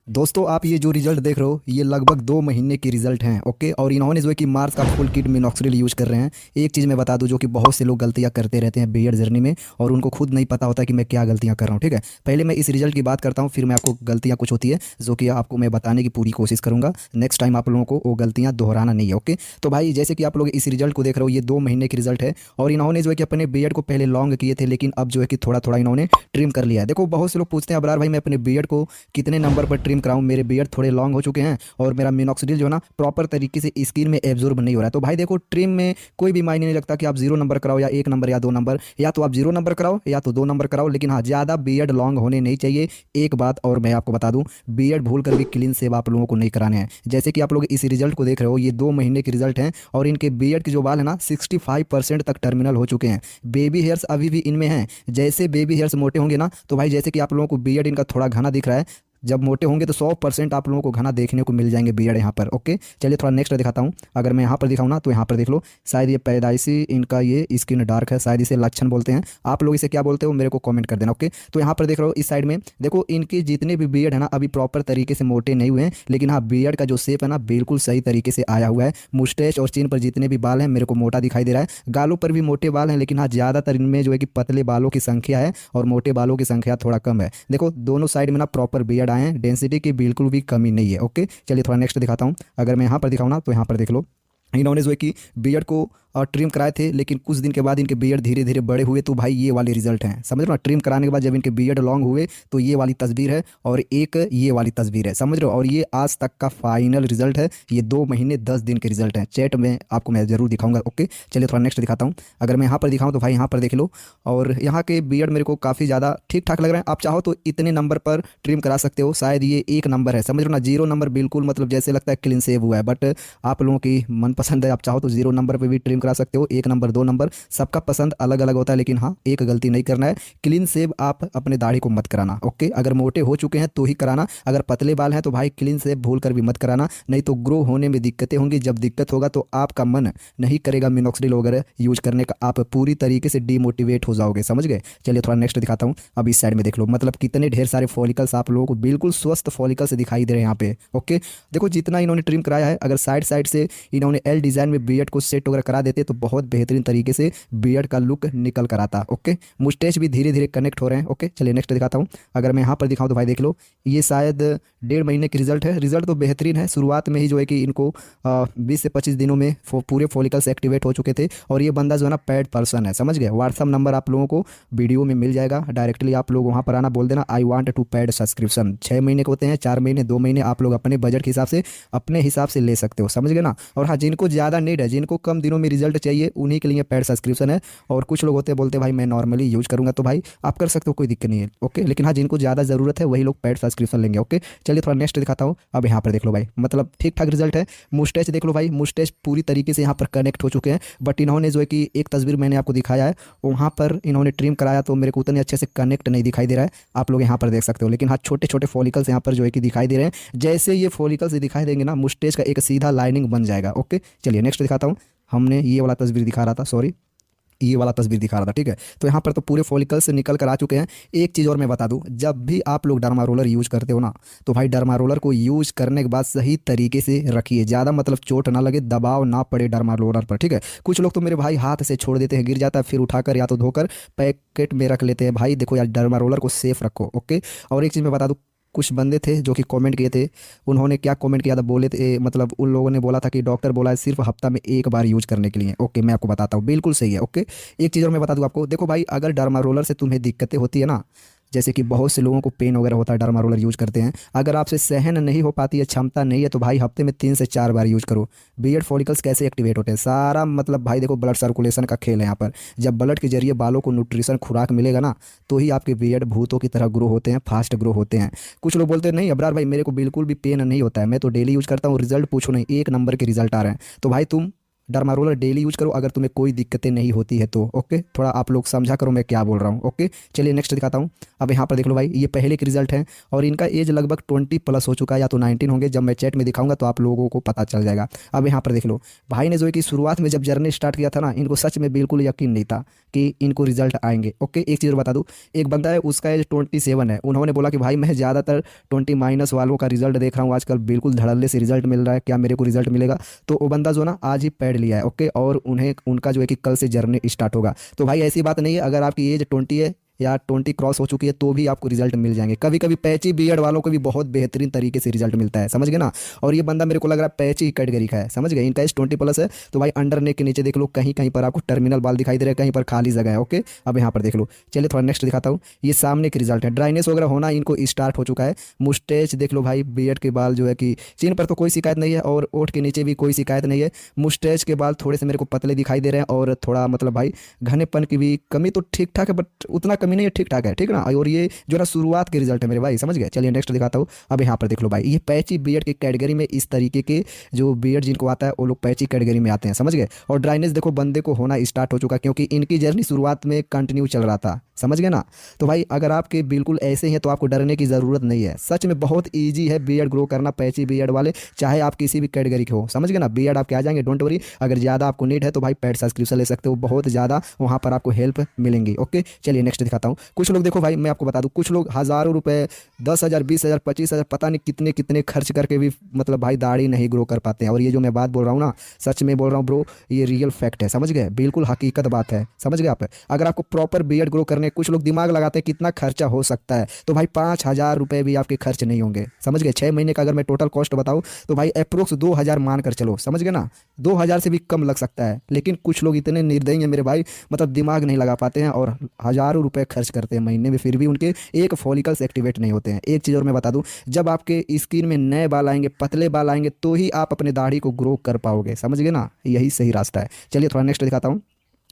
दोस्तों आप ये जो रिजल्ट देख रहे हो ये लगभग 2 महीने की रिजल्ट हैं। ओके, और इन्होंने जो है कि मार्स का फुल किट मिनॉक्सिडिल यूज कर रहे हैं। एक चीज़ मैं बता दूं जो कि बहुत से लोग गलतियां करते रहते हैं बीएड जर्नी में और उनको खुद नहीं पता होता कि मैं क्या गलतियां कर रहा हूं। ठीक है, पहले मैं इस रिजल्ट की बात करता हूं, फिर मैं आपको गलतियां कुछ होती है जो कि आपको मैं बताने की पूरी कोशिश करूंगा। नेक्स्ट टाइम आप लोगों को वो गलतियां दोहराना नहीं है। ओके, तो भाई जैसे कि आप लोग इस रिजल्ट को देख रहे हो ये 2 महीने की रिजल्ट है और इन्होंने जो है कि अपने बीएड को पहले लॉन्ग किए थे लेकिन अब जो है कि थोड़ा थोड़ा इन्होंने ट्रिम कर लिया है। देखो बहुत से लोग पूछते हैं अबरार भाई मैं अपने बीएड को कितने नंबर पर ट्रिम कराऊं, मेरे बीएड थोड़े लॉन्ग हो चुके हैं और मेरा मिनॉक्सिडिल जो है ना प्रॉपर तरीके से स्किन में एब्जॉर्ब नहीं हो रहा है। तो भाई देखो ट्रिम में कोई भी मायने नहीं लगता कि आप 0 नंबर कराओ या 1 नंबर या 2 नंबर, या तो आप 0 नंबर कराओ या तो 2 नंबर कराओ, लेकिन हाँ ज़्यादा बीएड लॉन्ग होने नहीं चाहिए। एक बात और मैं आपको बता दूं, बीएड भूल कर भी क्लीन सेव आप लोगों को नहीं कराने हैं। जैसे कि आप लोग इस रिजल्ट को देख रहे हो ये 2 महीने के रिजल्ट हैं और इनके बीएड के जो बाल है ना 65% तक टर्मिनल हो चुके हैं। बेबी हेयर्स अभी भी इनमें हैं। जैसे बेबी हेयर्स मोटे होंगे ना तो भाई जैसे कि आप लोगों को बीएड इनका थोड़ा घना दिख रहा है, जब मोटे होंगे तो 100% आप लोगों को घना देखने को मिल जाएंगे बीएड यहाँ पर। ओके, चलिए थोड़ा नेक्स्ट दिखाता हूँ। अगर मैं यहाँ पर दिखाऊँ ना तो यहाँ पर देख लो, शायद ये पैदाइशी इनका ये स्किन डार्क है, शायद इसे लक्षण बोलते हैं। आप लोग इसे क्या बोलते हो मेरे को कमेंट कर देना। ओके, तो यहाँ पर देख रहे हो इस साइड में देखो इनके जितने भी बीएड है ना अभी प्रॉपर तरीके से मोटे नहीं हुए हैं, लेकिन हाँ बीएड का जो शेप है ना बिल्कुल सही तरीके से आया हुआ है। मुस्टैच और चिन पर जितने भी बाल हैं मेरे को मोटा दिखाई दे रहा है। गालों पर भी मोटे बाल हैं, लेकिन हाँ ज़्यादातर इनमें जो है कि पतले बालों की संख्या है और मोटे बालों की संख्या थोड़ा कम है। देखो दोनों साइड में ना प्रॉपर बीएड आए हैं, डेंसिटी की बिल्कुल भी कमी नहीं है। ओके, चलिए थोड़ा नेक्स्ट दिखाता हूँ। अगर मैं यहाँ पर दिखाऊँ ना तो यहाँ पर देख लो इन्होंने जो है कि बीएड को ट्रिम कराए थे लेकिन कुछ दिन के बाद इनके बीएड धीरे धीरे बड़े हुए, तो भाई ये वाले रिजल्ट हैं। समझ रहे हो ना, ट्रिम कराने के बाद जब इनके बीएड लॉन्ग हुए तो ये वाली तस्वीर है और एक ये वाली तस्वीर है। समझ रहे हो, और ये आज तक का फाइनल रिजल्ट है। ये 2 महीने 10 दिन के रिजल्ट हैं। चैट में आपको मैं जरूर दिखाऊंगा। ओके, चलिए थोड़ा नेक्स्ट दिखाता हूँ। अगर मैं यहाँ पर दिखाऊँ तो भाई यहाँ पर देख लो, और यहाँ के बीएड मेरे को काफ़ी ज़्यादा ठीक ठाक लग रहे हैं। आप चाहो तो इतने नंबर पर ट्रिम करा सकते हो, शायद ये 1 नंबर है। समझ रहे हो ना, 0 नंबर बिल्कुल मतलब जैसे लगता है क्लीन सेव हुआ है, बट आप लोगों की मनपसंद है। आप चाहो तो 0 नंबर पर भी ट्रिम करा सकते हो, 1 नंबर 2 नंबर, सबका पसंद अलग अलग होता है। लेकिन हाँ एक गलती नहीं करना है, क्लीन सेव आप अपने दाढ़ी को मत कराना। ओके, अगर मोटे हो चुके हैं तो ही कराना, अगर पतले बाल हैं तो भाई क्लीन सेव भूल कर भी मत कराना, नहीं तो ग्रो होने में दिक्कतें होंगी। जब दिक्कत होगा तो आपका मन नहीं करेगा मिनॉक्सिडिल वगैरह यूज करने का, आप पूरी तरीके से डीमोटिवेट हो जाओगे। समझ गए। चलिए थोड़ा नेक्स्ट दिखाता हूँ। अब इस साइड में देख लो, मतलब कितने ढेर सारे फॉलिकल्स आप लोगों को बिल्कुल स्वस्थ फॉलिकल्स दिखाई दे रहे हैं यहाँ पे। ओके, देखो जितना इन्होंने ट्रिम कराया है, अगर साइड साइड से इन्होंने एल डिज़ाइन में बीएड को सेट वगैरह करा देते तो बहुत बेहतरीन तरीके से बीएड का लुक निकल कर आता। ओके, मुस्टैच भी धीरे धीरे कनेक्ट हो रहे हैं। ओके, चलिए नेक्स्ट दिखाता हूँ। अगर मैं यहाँ पर दिखाऊँ तो भाई देख लो, ये शायद 1.5 महीने की रिजल्ट है। रिजल्ट तो बेहतरीन है, शुरुआत में ही जो है कि इनको 20 से 25 दिनों में पूरे फॉलिकल्स एक्टिवेट हो चुके थे और ये बंदा जो है ना पैड पर्सन है। समझ गए। व्हाट्सअप नंबर आप लोगों को वीडियो में मिल जाएगा, डायरेक्टली आप लोग वहाँ पर आना, बोल देना I want to paid subscription. 6 महीने के होते हैं, 4 महीने 2 महीने, आप लोग अपने बजट के हिसाब से ले सकते हो। समझ गए ना। और हाँ जिनको ज़्यादा नीड है, जिनको कम दिनों में रिजल्ट चाहिए, उन्हीं के लिए पैड सब्सक्रिप्शन है। और कुछ लोग होते हैं बोलते हैं भाई मैं नॉर्मली यूज करूंगा, तो भाई आप कर सकते हो, कोई दिक्कत नहीं है। ओके, लेकिन हाँ जिनको ज़्यादा ज़रूरत है वही लोग पैड सब्सक्रिप्शन लेंगे। ओके, चलिए थोड़ा नेक्स्ट दिखाता हूँ। अब यहाँ पर देख लो भाई, मतलब ठीक ठाक रिजल्ट है। मुस्टैच देख लो भाई, मुस्टैच पूरी तरीके से यहाँ पर कनेक्ट हो चुके हैं, बट इन्होंने जो है कि एक तस्वीर मैंने आपको दिखाया है वहाँ पर इन्होंने ट्रिम कराया तो मेरे को उतने अच्छे से कनेक्ट नहीं दिखाई दे रहा है। आप लोग यहाँ पर देख सकते हो, लेकिन हाँ छोटे छोटे फॉलिकल्स यहाँ पर जो है कि दिखाई दे रहे हैं। जैसे ये फॉलिकल्स दिखाई देंगे ना मुस्टैच का एक सीधा लाइनिंग बन जाएगा। ओके, चलिए नेक्स्ट दिखाता हूँ। हमने ये वाला तस्वीर दिखा रहा था, सॉरी ये वाला तस्वीर दिखा रहा था। ठीक है, तो यहाँ पर तो पूरे फॉलिकल से निकल कर आ चुके हैं। एक चीज़ और मैं बता दूं, जब भी आप लोग डर्मा रोलर यूज करते हो ना तो भाई डर्मा रोलर को यूज करने के बाद सही तरीके से रखिए, ज़्यादा मतलब चोट ना लगे, दबाव ना पड़े डर्मा रोलर पर। ठीक है, कुछ लोग तो मेरे भाई हाथ से छोड़ देते हैं, गिर जाता है, फिर उठाकर या तो धोकर पैकेट में रख लेते हैं। भाई देखो यार डर्मा रोलर को सेफ रखो। ओके, और एक चीज़ मैं बता दूँ, कुछ बंदे थे जो कि कमेंट किए थे, उन्होंने क्या कमेंट किया था, बोले थे मतलब उन लोगों ने बोला था कि डॉक्टर बोला है सिर्फ हफ्ता में एक बार यूज करने के लिए। ओके, मैं आपको बताता हूँ, बिल्कुल सही है। ओके, एक चीज़ और मैं बता दूँ आपको, देखो भाई अगर डर्मा रोलर से तुम्हें दिक्कतें होती है ना, जैसे कि बहुत से लोगों को पेन वगैरह होता है डर्मा रोलर यूज करते हैं, अगर आपसे सहन नहीं हो पाती है, क्षमता नहीं है, तो भाई हफ्ते में 3 से 4 बार यूज करो। बीएड फॉलिकल्स कैसे एक्टिवेट होते हैं सारा मतलब भाई देखो ब्लड सर्कुलेशन का खेल है यहाँ पर। जब ब्लड के जरिए बालों को न्यूट्रिशन खुराक मिलेगा ना तो ही आपके बीएड भूतों की तरह ग्रो होते हैं, फास्ट ग्रो होते हैं। कुछ लोग बोलते हैं नहीं अबरार भाई मेरे को बिल्कुल भी पेन नहीं होता है, मैं तो डेली यूज करता हूँ, रिजल्ट पूछो नहीं, 1 नंबर के रिजल्ट आ रहे हैं। तो भाई तुम डर्मा रोलर डेली यूज करो अगर तुम्हें कोई दिक्कतें नहीं होती है तो। ओके, थोड़ा आप लोग समझा करो मैं क्या बोल रहा हूँ। ओके, चलिए नेक्स्ट दिखाता हूँ। अब यहाँ पर देख लो भाई, ये पहले के रिजल्ट हैं और इनका एज लगभग 20+ हो चुका है, या तो 19 होंगे। जब मैं चैट में दिखाऊंगा तो आप लोगों को पता चल जाएगा। अब यहाँ पर देख लो, भाई ने जो है कि शुरुआत में जब जर्नी स्टार्ट किया था ना, इनको सच में बिल्कुल यकीन नहीं था कि इनको रिजल्ट आएंगे। ओके, एक चीज़ और बता दूँ, एक बंदा है उसका एज 27 है, उन्होंने बोला कि भाई मैं ज़्यादातर 20- वालों का रिजल्ट देख रहा हूँ आजकल, बिल्कुल धड़ल्ले से रिजल्ट मिल रहा है, क्या मेरे को रिजल्ट मिलेगा? तो वो बंदा जो ना आज ही पैड लिया है। ओके, और उन्हें उनका जो है कि कल से जर्नी स्टार्ट होगा। तो भाई ऐसी बात नहीं है, अगर आपकी एज 20 है या 20 क्रॉस हो चुकी है तो भी आपको रिजल्ट मिल जाएंगे। कभी कभी पैची बियर्ड वालों को भी बहुत बेहतरीन तरीके से रिजल्ट मिलता है, समझ गए ना। और ये बंदा मेरे को लग रहा है पैची कैटेगरी का है, समझ गए। इनका एज 20+ है। तो भाई अंडर नेक के नीचे देख लो, कहीं कहीं पर आपको टर्मिनल बाल दिखाई दे रहा है, कहीं पर खाली जगह है। ओके, अब यहाँ पर देख लो। चलिए थोड़ा नेक्स्ट दिखाता हूँ। ये सामने के रिजल्ट है, ड्राइनेस वगैरह होना इनको स्टार्ट हो चुका है। मुस्टेच देख लो भाई, बियर्ड के बाल जो है कि चिन पर तो कोई शिकायत नहीं है और ओठ के नीचे भी कोई शिकायत नहीं है। मुस्टेच के बाल थोड़े से मेरे को पतले दिखाई दे रहे हैं और थोड़ा मतलब भाई घनेपन की भी कमी तो ठीक ठाक है, बट उतना कमी नहीं है, ठीक ठाक है, ठीक ना। और ये जो ना शुरुआत के रिजल्ट है मेरे भाई, समझ गए। चलिए नेक्स्ट दिखाता हूँ। अब यहाँ पर देख लो भाई, ये पैची बियर्ड की कैटेगरी में इस तरीके के जो बियर्ड जिनको आता है वो लोग पैची कैटेगरी में आते हैं, समझ गए। और ड्राइनेस देखो बंदे को होना स्टार्ट हो चुका, क्योंकि इनकी जर्नी शुरुआत में कंटिन्यू चल रहा था, समझ गए ना। तो भाई अगर आपके बिल्कुल ऐसे ही हैं तो आपको डरने की ज़रूरत नहीं है, सच में बहुत ईजी है बियर्ड ग्रो करना, पैची बियर्ड वाले, चाहे आप किसी भी कैटेगरी के हो, समझ गए ना। बियर्ड आपके आ जाएंगे, डोंट वरी। अगर ज़्यादा आपको नीड है तो भाई पेड सब्सक्रिप्शन ले सकते हो, बहुत ज़्यादा वहाँ पर आपको हेल्प मिलेंगी। ओके, चलिए नेक्स्ट दिखाता हूँ। कुछ लोग देखो भाई, मैं आपको बता दूँ, कुछ लोग हज़ारों रुपए, 10,000, 20,000, 25,000, पता नहीं कितने कितने खर्च करके भी मतलब भाई दाढ़ी नहीं ग्रो कर पाते हैं। और ये जो मैं बात बोल रहा हूँ ना, सच में बोल रहा हूँ ब्रो, ये रियल फैक्ट है, समझ गए, बिल्कुल हकीकत बात है, समझ गए आप। अगर आपको प्रॉपर बियर्ड ग्रो करने, कुछ लोग दिमाग लगाते हैं कितना खर्चा हो सकता है, तो भाई 5,000 रुपये भी आपके खर्च नहीं होंगे, समझ गए। 6 महीने का अगर मैं टोटल कॉस्ट बताऊँ तो भाई अप्रोक्स 2,000 मान कर चलो, समझ गए ना। 2,000 से भी कम लग सकता है, लेकिन कुछ लोग इतने निर्दयी हैं मेरे भाई, मतलब दिमाग नहीं लगा पाते हैं और हज़ारों रुपए खर्च करते हैं महीने में, फिर भी उनके एक फॉलिकल्स एक्टिवेट नहीं होते हैं। एक चीज़ और मैं बता दूं, जब आपके स्किन में नए बाल आएंगे, पतले बाल आएंगे, तो ही आप अपने दाढ़ी को ग्रो कर पाओगे, समझ गए ना, यही सही रास्ता है। चलिए थोड़ा नेक्स्ट दिखाता हूँ।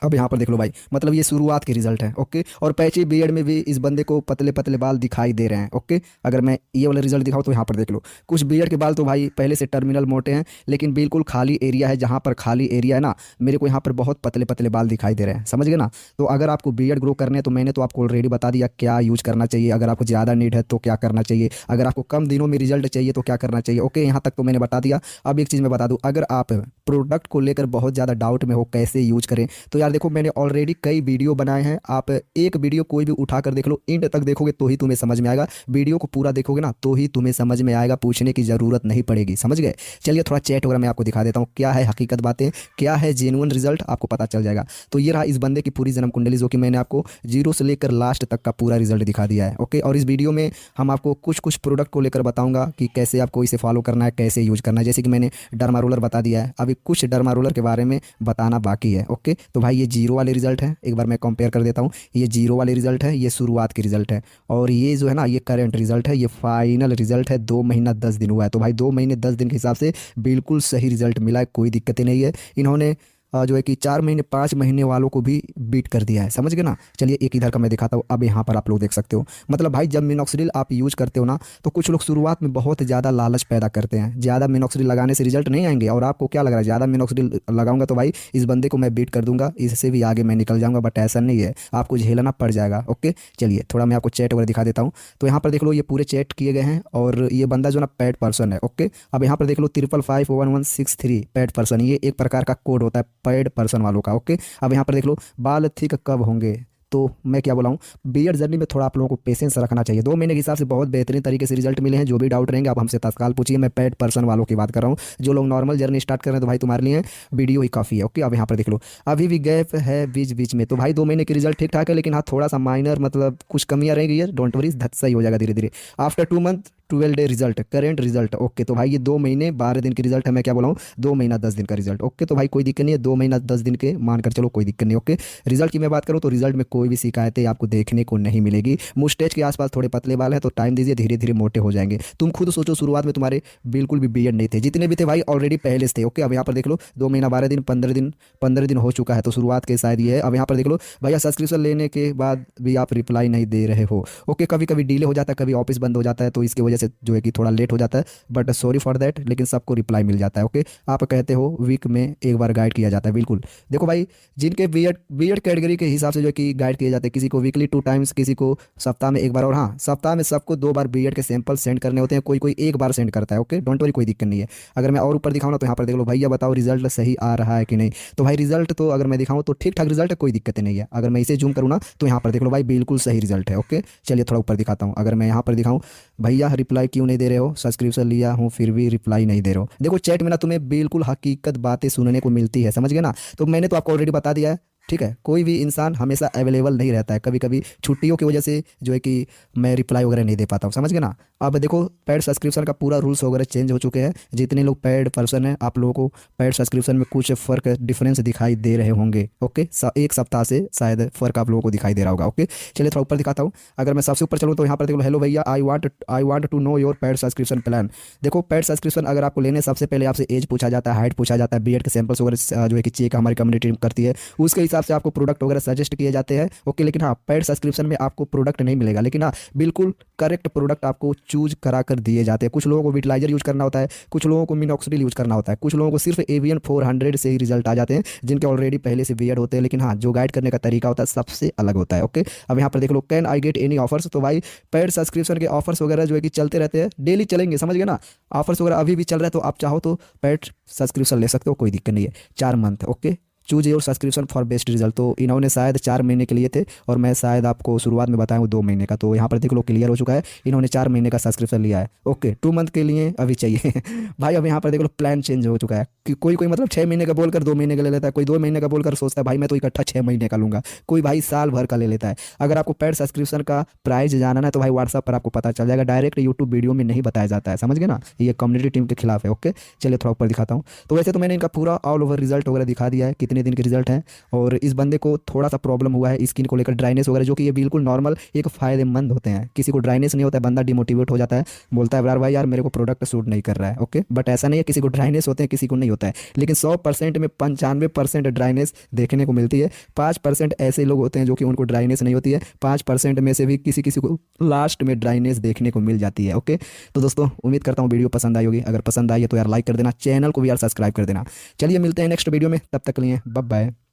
अब यहाँ पर देख लो भाई, मतलब ये शुरुआत के रिजल्ट हैं। ओके, और पैची बियर्ड में भी इस बंदे को पतले पतले बाल दिखाई दे रहे हैं। ओके, अगर मैं ये वाले रिजल्ट दिखाऊँ तो यहाँ पर देख लो, कुछ बियर्ड के बाल तो भाई पहले से टर्मिनल मोटे हैं, लेकिन बिल्कुल खाली एरिया है, जहाँ पर खाली एरिया है ना, मेरे को यहाँ पर बहुत पतले पतले बाल दिखाई दे रहे हैं, समझ गए ना। तो अगर आपको बियर्ड ग्रो करने हैं तो मैंने तो आपको ऑलरेडी बता दिया क्या यूज करना चाहिए, अगर आपको ज़्यादा नीड है तो क्या करना चाहिए, अगर आपको कम दिनों में रिजल्ट चाहिए तो क्या करना चाहिए। ओके, यहाँ तक तो मैंने बता दिया। अब एक चीज़ मैं बता दूँ, अगर आप प्रोडक्ट को लेकर बहुत ज़्यादा डाउट में हो कैसे यूज करें, तो यार देखो मैंने ऑलरेडी कई वीडियो बनाए हैं, आप एक वीडियो कोई भी उठा कर देख लो, एंड तक देखोगे तो ही तुम्हें समझ में आएगा, वीडियो को पूरा देखोगे ना तो ही तुम्हें समझ में आएगा, पूछने की ज़रूरत नहीं पड़ेगी, समझ गए। चलिए थोड़ा चैट वगैरह मैं आपको दिखा देता हूँ, क्या है हकीकत बातें, क्या है जेन्युइन रिजल्ट, आपको पता चल जाएगा। तो ये रहा इस बंदे की पूरी जन्म कुंडली, जो कि मैंने आपको जीरो से लेकर लास्ट तक का पूरा रिजल्ट दिखा दिया है। ओके, और इस वीडियो में हम आपको कुछ कुछ प्रोडक्ट को लेकर बताऊंगा कि कैसे आपको इसे फॉलो करना है, कैसे यूज करना है। जैसे कि मैंने डर्मा रोलर बता दिया है, अभी कुछ डर्मा रोलर के बारे में बताना बाकी है। ओके, तो भाई ये जीरो वाले रिजल्ट है, एक बार मैं कंपेयर कर देता हूँ। ये जीरो वाले रिजल्ट है, ये शुरुआत के रिजल्ट है, और ये जो है ना ये करंट रिजल्ट है, ये फाइनल रिजल्ट है। 2 महीना 10 दिन हुआ है, तो भाई 2 महीने 10 दिन के हिसाब से बिल्कुल सही रिजल्ट मिला है, कोई दिक्कतें नहीं है। इन्होंने जो है कि 4 महीने 5 महीने वालों को भी बीट कर दिया है, समझ गए ना। चलिए एक इधर का मैं दिखाता हूँ। अब यहाँ पर आप लोग देख सकते हो, मतलब भाई जब मिनॉक्सिडिल आप यूज करते हो ना, तो कुछ लोग शुरुआत में बहुत ज़्यादा लालच पैदा करते हैं, ज़्यादा मिनॉक्सिडिल लगाने से रिजल्ट नहीं आएंगे। और आपको क्या लग रहा है, ज़्यादा मिनॉक्सिडिल लगाऊंगा तो भाई इस बंदे को मैं बीट कर दूंगा, इससे भी आगे मैं निकल जाऊंगा, बट ऐसा नहीं है, आपको झेलना पड़ जाएगा। ओके, चलिए थोड़ा मैं आपको चैट वगैरह दिखा देता हूँ। तो यहाँ पर देख लो, ये पूरे चैट किए गए हैं, और ये बंदा जो ना पैड पर्सन है। ओके, अब यहाँ पर देख लो 5551163 पैड पर्सन, ये एक प्रकार का कोड होता है पैड पर्सन वालों का। ओके, अब यहाँ पर देख लो, बाल थिक कब होंगे, तो मैं क्या बोला हूँ, बियर्ड जर्नी में थोड़ा आप लोगों को पेशेंस रखना चाहिए। 2 महीने के हिसाब से बहुत बेहतरीन तरीके से रिजल्ट मिले हैं। जो भी डाउट रहेंगे आप हमसे तत्काल पूछिए, मैं पैड पर्सन वालों की बात कर रहा हूँ। जो लोग नॉर्मल जर्नी स्टार्ट कर रहे हैं तो भाई तुम्हारे लिए वीडियो ही काफ़ी है। ओके, अब यहाँ पर देख लो, अभी भी गैप है बीच बीच में, तो भाई 2 महीने के रिजल्ट ठीक ठाक है, लेकिन हाँ थोड़ा सा माइनर मतलब कुछ कमियाँ रहेंगी, यार डोंट वरी, सही हो जाएगा धीरे धीरे। After 2 month 12 day result, current result. Okay, तो भाई ये 2 महीने 12 दिन की रिजल्ट है, मैं क्या बोला हूँ 2 महीना 10 दिन का रिजल्ट। ओके, तो भाई कोई दिक्कत नहीं है, 2 महीना 10 दिन के मान कर चलो, कोई दिक्कत नहीं। ओके, रिजल्ट की मैं बात करूँ तो रिजल्ट में कोई भी शिकायतें आपको देखने को नहीं मिलेगी। मुस्टेच के आसपास थोड़े पतले बाल है, तो टाइम दीजिए, धीरे धीरे मोटे हो जाएंगे। तुम खुद सोचो, शुरुआत में तुम्हारे बिल्कुल भी बियर्ड नहीं थे, जितने भी थे भाई ऑलरेडी पहले से थे। ओके, अब यहाँ पर देख लो 2 महीना 12 दिन 15 दिन हो चुका है, तो शुरुआत के शायद ये है। अब यहाँ पर देख लो भैया, सब्सक्रिप्शन लेने के बाद भी आप रिप्लाई नहीं दे रहे हो। ओके, कभी कभी डिले हो जाता है, कभी ऑफिस बंद हो जाता है, तो इसकी वजह से जो है कि थोड़ा लेट हो जाता है, बट सॉरी फॉर दैट, लेकिन सबको रिप्लाई मिल जाता है। ओके, आप कहते हो वीक में एक बार गाइड किया जाता है, बिल्कुल। देखो भाई, जिनके बीएड बीएड कैटेगरी के हिसाब से जो है कि गाइड किए जाते हैं, किसी को वीकली 2 टाइम्स, किसी को सप्ताह में एक बार, और हाँ, सप्ताह में सबको 2 बार बीएड के सैंपल सेंड करने होते हैं, कोई कोई एक बार सेंड करता है। ओके, डोंट वरी, कोई दिक्कत नहीं है। अगर मैं और ऊपर दिखाऊँ ना तो यहाँ पर देख लो, भैया बताओ रिजल्ट सही आ रहा है कि नहीं। तो भाई रिजल्ट तो अगर मैं दिखाऊँ तो ठीक ठाक रिजल्ट है, कोई दिक्कत नहीं है। अगर मैं इसे जूम करूँ ना तो यहाँ पर देख लो भाई, बिल्कुल सही रिजल्ट है। ओके, चलिए थोड़ा ऊपर दिखाता हूँ। अगर मैं यहाँ पर दिखाऊँ, भैया रिप्लाई क्यों नहीं दे रहे हो, सब्सक्रिप्शन लिया हूँ फिर भी रिप्लाई नहीं दे रहे हो। देखो चैट में ना तुम्हें बिल्कुल हकीकत बातें सुनने को मिलती है, समझ गए ना। तो मैंने तो आपको ऑलरेडी बता दिया है, ठीक है। कोई भी इंसान हमेशा अवेलेबल नहीं रहता है, कभी कभी छुट्टियों की वजह से जो है कि मैं रिप्लाई वगैरह नहीं दे पाता हूँ, समझ गए ना। अब देखो पेड सब्सक्रिप्शन का पूरा रूल्स वगैरह चेंज हो चुके हैं। जितने लोग पेड पर्सन हैं, आप लोगों को पेड सब्सक्रिप्शन में कुछ फ़र्क डिफरेंस दिखाई दे रहे होंगे। ओके, एक सप्ताह से शायद फ़र्क आप लोगों को दिखाई दे रहा होगा। ओके, चलिए थोड़ा ऊपर दिखाता हूँ। अगर मैं सबसे ऊपर चलूँ तो यहाँ पर देखो, हेलो भैया, I want to know your paid subscription plan. देखो पेड सब्सक्रिप्शन अगर आपको लेने, सबसे पहले आपसे एज पूछा जाता है, हाइट पूछा जाता है, बीएड के सैंपल्स वगैरह जो है कि चेक हमारी कम्युनिटी करती है, उसके हिसाब से आपको प्रोडक्ट वगैरह सजेस्ट किए जाते हैं। ओके, लेकिन हाँ, पेड सब्सक्रिप्शन में आपको प्रोडक्ट नहीं मिलेगा, लेकिन हाँ बिल्कुल करेक्ट प्रोडक्ट आपको चूज करा कर दिए जाते हैं। कुछ लोगों को विटिलाइजर यूज करना होता है, कुछ लोगों को मिनॉक्सिडिल यूज करना होता है, कुछ लोगों को सिर्फ एवियन 400 से ही रिजल्ट आ जाते हैं, जिनके ऑलरेडी पहले से बीएड होते हैं। लेकिन हाँ, जो गाइड करने का तरीका होता है सबसे अलग होता है। ओके, अब यहाँ पर देख लो, can I get any offers. तो भाई पेड सब्सक्रिप्शन के ऑफर्स वगैरह जो है कि चलते रहते हैं, डेली चलेंगे, समझ गए ना। ऑफर्स वगैरह अभी भी चल रहा है, तो आप चाहो तो पेड सब्सक्रिप्शन ले सकते हो, कोई दिक्कत नहीं है। 4 month. Okay, choose your subscription for best result. तो इन्होंने शायद 4 महीने के लिए थे, और मैं शायद आपको शुरुआत में बताया हूँ 2 महीने का। तो यहाँ पर देख लो क्लियर हो चुका है, इन्होंने 4 महीने का सब्सक्रिप्शन लिया है। ओके, 2 मंथ के लिए अभी चाहिए भाई। अब यहाँ पर देख लो प्लान चेंज हो चुका है कि कोई कोई मतलब 6 महीने का बोलकर 2 महीने का ले लेता है, कोई 2 महीने का बोलकर सोचता है भाई मैं तो इकट्ठा 6 महीने का लूँगा, कोई भाई साल भर का ले लेता है। अगर आपको पेड सब्सक्रिप्शन का प्राइस जानना है तो भाई व्हाट्सअप पर आपको पता चल जाएगा, डायरेक्ट यूट्यूब वीडियो में नहीं बताया जाता है, समझ गए ना। ये कम्युनिटी टीम के खिलाफ है। ओके, चलिए थोड़ा ऊपर दिखाता हूँ। तो वैसे तो मैंने इनका पूरा ऑल ओवर रिजल्ट वगैरह दिखा दिया है, कितने दिन के रिजल्ट हैं। और इस बंदे को थोड़ा सा प्रॉब्लम हुआ है स्किन को लेकर, ड्राइनेस वगैरह, जो कि ये बिल्कुल नॉर्मल एक फ़ायदेमंद होते हैं। किसी को ड्राइनेस नहीं होता है, बंदा डिमोटिवेट हो जाता है, बोलता है यार भाई यार मेरे को प्रोडक्ट सूट नहीं कर रहा है। ओके, बट ऐसा नहीं है, किसी को ड्राइनेस होते हैं, किसी को नहीं होता है। लेकिन 100% में 95% ड्राइनेस देखने को मिलती है। 5% ऐसे लोग होते हैं जो कि उनको ड्राइनेस नहीं होती है। 5% में से भी किसी किसी को लास्ट में ड्राइनेस देखने को मिल जाती है। ओके, तो दोस्तों उम्मीद करता हूँ वीडियो पसंद आई होगी। अगर पसंद आई है तो यार लाइक कर देना, चैनल को भी यार सब्सक्राइब कर देना। चलिए मिलते हैं नेक्स्ट वीडियो में, तब तक के लिए बाय बाय।